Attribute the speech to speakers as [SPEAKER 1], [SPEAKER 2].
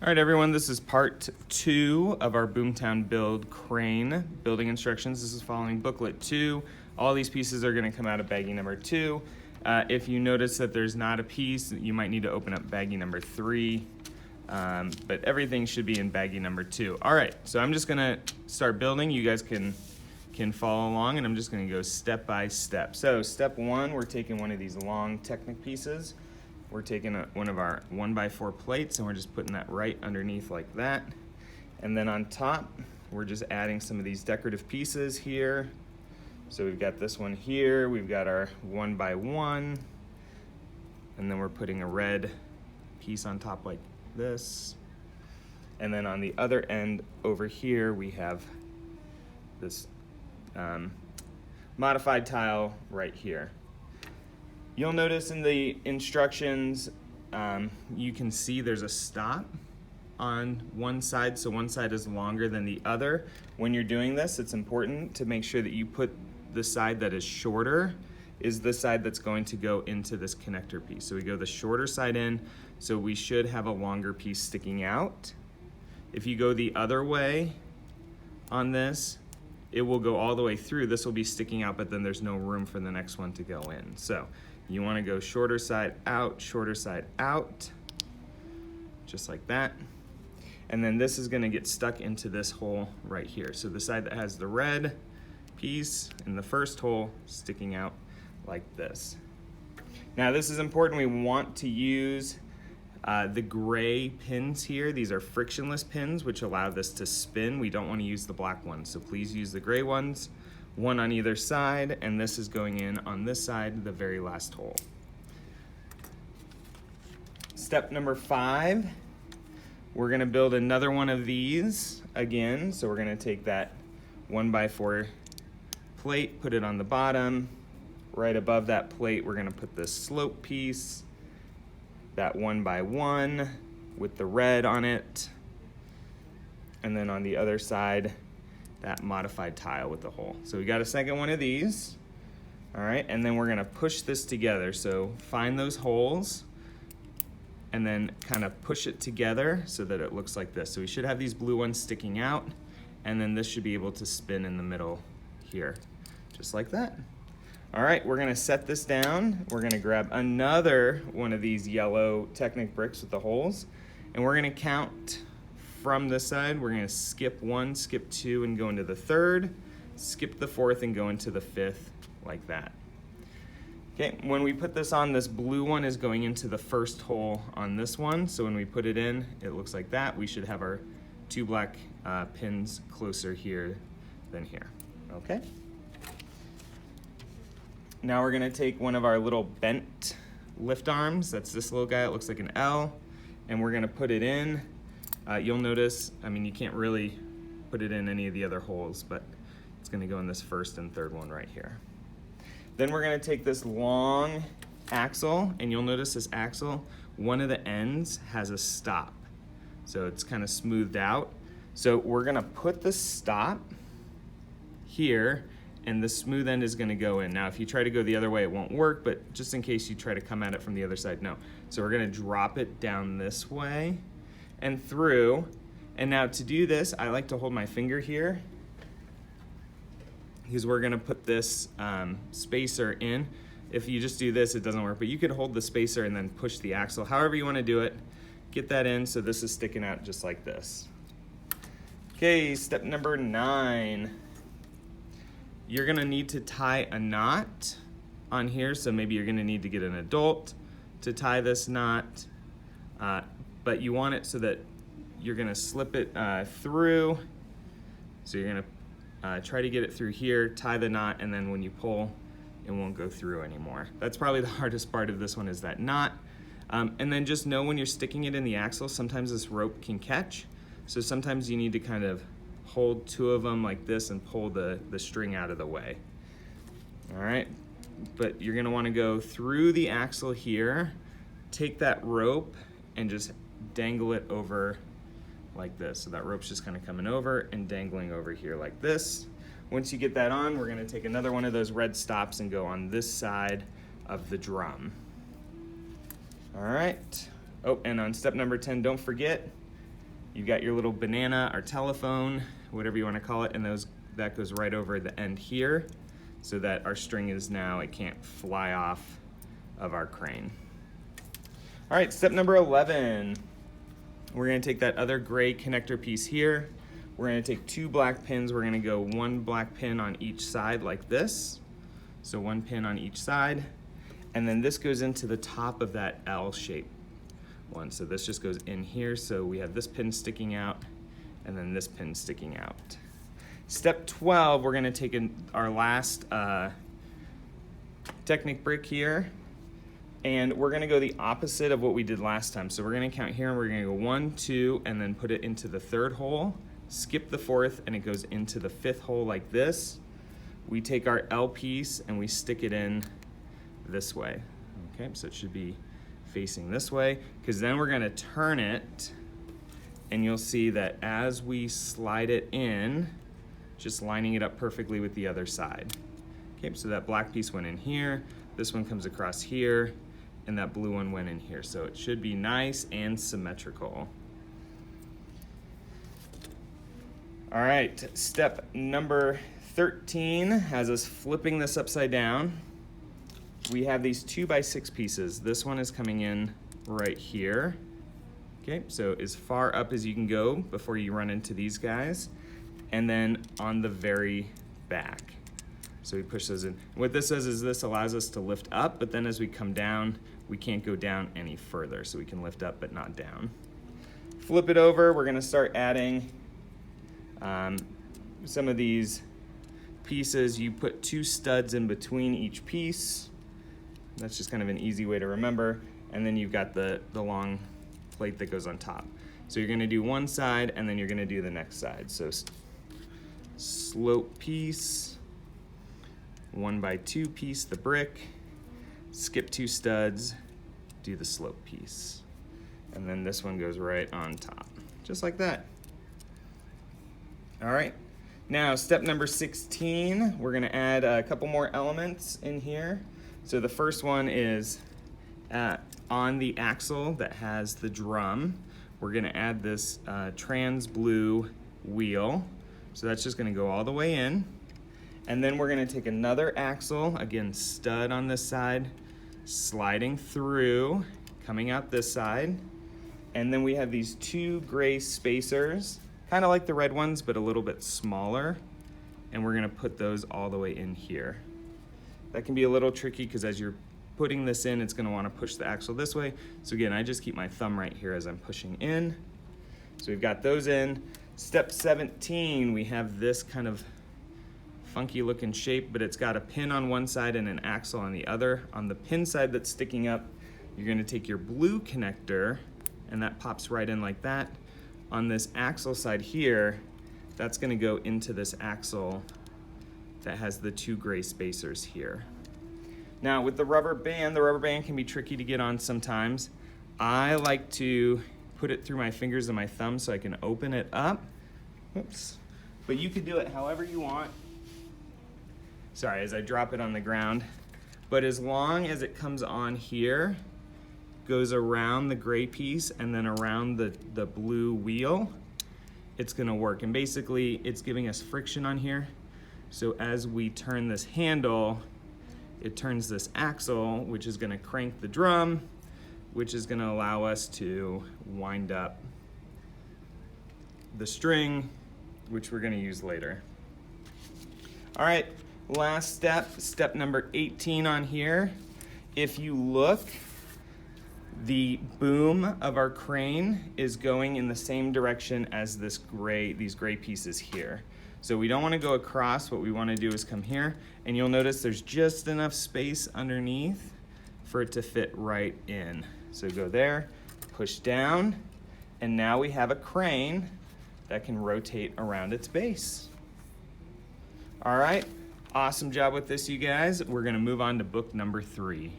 [SPEAKER 1] All right, everyone, this is part 2 of our Boomtown Build crane building instructions. This is following booklet 2. All these pieces are going to come out of baggie number 2. If you notice that there's not a piece, you might need to open up baggie number 3, but everything should be in baggie number 2. All right, so I'm just going to start building. You guys can follow along, and I'm just going to go step by step. So step 1, we're taking one of these long Technic pieces. We're taking one of our 1x4 plates and we're just putting that right underneath like that. And then on top, we're just adding some of these decorative pieces here. So we've got this one here, we've got our 1x1, and then we're putting a red piece on top like this. And then on the other end over here, we have this modified tile right here. You'll notice in the instructions, you can see there's a stop on one side, so one side is longer than the other. When you're doing this, it's important to make sure that you put the side that is shorter is the side that's going to go into this connector piece. So we go the shorter side in, so we should have a longer piece sticking out. If you go the other way on this, it will go all the way through. This will be sticking out, but then there's no room for the next one to go in. So you want to go shorter side out, just like that. And then this is going to get stuck into this hole right here. So the side that has the red piece in the first hole sticking out like this. Now this is important. We want to use the gray pins here. These are frictionless pins which allow this to spin. We don't want to use the black ones, so please use the gray ones. One on either side, and this is going in on this side, the very last hole. Step number 5, we're gonna build another one of these again. So we're gonna take that 1x4 plate, put it on the bottom. Right above that plate, we're gonna put this slope piece, that 1x1 with the red on it. And then on the other side, that modified tile with the hole. So we got a second one of these. All right, and then we're gonna push this together. So find those holes and then kind of push it together so that it looks like this. So we should have these blue ones sticking out, and then this should be able to spin in the middle here, just like that. All right, we're gonna set this down. We're gonna grab another one of these yellow Technic bricks with the holes, and we're gonna count from this side. We're gonna skip 1, skip 2, and go into the 3rd, skip the 4th, and go into the 5th, like that. Okay, when we put this on, this blue one is going into the first hole on this one. So when we put it in, it looks like that. We should have our 2 black pins closer here than here, okay? Now we're gonna take one of our little bent lift arms. That's this little guy, it looks like an L, and we're gonna put it in. You'll notice, I mean, you can't really put it in any of the other holes, but it's gonna go in this 1st and 3rd one right here. Then we're gonna take this long axle, and you'll notice this axle, one of the ends has a stop. So it's kind of smoothed out. So we're gonna put the stop here, and the smooth end is gonna go in. Now, if you try to go the other way, it won't work, but just in case you try to come at it from the other side, no. So we're gonna drop it down this way and through. And now to do this, I like to hold my finger here because we're gonna put this spacer in. If you just do this, it doesn't work, but you could hold the spacer and then push the axle. However you wanna do it, get that in so this is sticking out just like this. Okay, step number 9. You're gonna need to tie a knot on here, so maybe you're gonna need to get an adult to tie this knot. But you want it so that you're gonna slip it through. So you're gonna try to get it through here, tie the knot, and then when you pull, it won't go through anymore. That's probably the hardest part of this one, is that knot. And then just know when you're sticking it in the axle, sometimes this rope can catch. So sometimes you need to kind of hold 2 of them like this and pull the string out of the way. All right, but you're gonna wanna go through the axle here, take that rope, and just dangle it over like this. So that rope's just kind of coming over and dangling over here like this. Once you get that on, we're gonna take another one of those red stops and go on this side of the drum. All right. Oh, and on step number 10, don't forget, You've got your little banana or telephone, whatever you want to call it, and that goes right over the end here so that our string is now, it can't fly off of our crane. All right, step number 11. We're gonna take that other gray connector piece here. We're gonna take 2 black pins. We're gonna go 1 black pin on each side like this. So 1 pin on each side. And then this goes into the top of that L shape one. So this just goes in here. So we have this pin sticking out and then this pin sticking out. Step 12, we're gonna take our last Technic brick here, and we're gonna go the opposite of what we did last time. So we're gonna count here and we're gonna go 1, 2, and then put it into the 3rd hole, skip the 4th, and it goes into the 5th hole like this. We take our L piece and we stick it in this way. Okay, so it should be facing this way, because then we're gonna turn it, and you'll see that as we slide it in, just lining it up perfectly with the other side. Okay, so that black piece went in here, this one comes across here, and that blue one went in here. So it should be nice and symmetrical. All right, step number 13 has us flipping this upside down. We have these 2x6 pieces. This one is coming in right here. Okay, so as far up as you can go before you run into these guys. And then on the very back. So we push those in. What this does is this allows us to lift up, but then as we come down, we can't go down any further. So we can lift up but not down. Flip it over, we're gonna start adding some of these pieces. You put 2 studs in between each piece. That's just kind of an easy way to remember. And then you've got the long plate that goes on top. So you're gonna do one side and then you're gonna do the next side. So slope piece, 1x2 piece, the brick, skip 2 studs, do the slope piece. And then this one goes right on top, just like that. All right, now step number 16, we're gonna add a couple more elements in here. So the first one is on the axle that has the drum, we're gonna add this trans blue wheel. So that's just gonna go all the way in. And then we're gonna take another axle, again, stud on this side, sliding through, coming out this side. And then we have these 2 gray spacers, kind of like the red ones, but a little bit smaller. And we're gonna put those all the way in here. That can be a little tricky because as you're putting this in, it's gonna wanna push the axle this way. So again, I just keep my thumb right here as I'm pushing in. So we've got those in. Step 17, we have this kind of funky looking shape, but it's got a pin on one side and an axle on the other. On the pin side that's sticking up, you're gonna take your blue connector and that pops right in like that. On this axle side here, that's gonna go into this axle that has the 2 gray spacers here. Now with the rubber band can be tricky to get on sometimes. I like to put it through my fingers and my thumb so I can open it up. Oops. But you can do it however you want. Sorry, as I drop it on the ground. But as long as it comes on here, goes around the gray piece and then around the blue wheel, it's gonna work. And basically it's giving us friction on here. So as we turn this handle, it turns this axle, which is gonna crank the drum, which is gonna allow us to wind up the string, which we're gonna use later. All right, last step number 18 on here. If you look, the boom of our crane is going in the same direction as these gray pieces here. So we don't wanna go across, what we wanna do is come here, and you'll notice there's just enough space underneath for it to fit right in. So go there, push down, and now we have a crane that can rotate around its base. All right, awesome job with this, you guys. We're gonna move on to book number 3.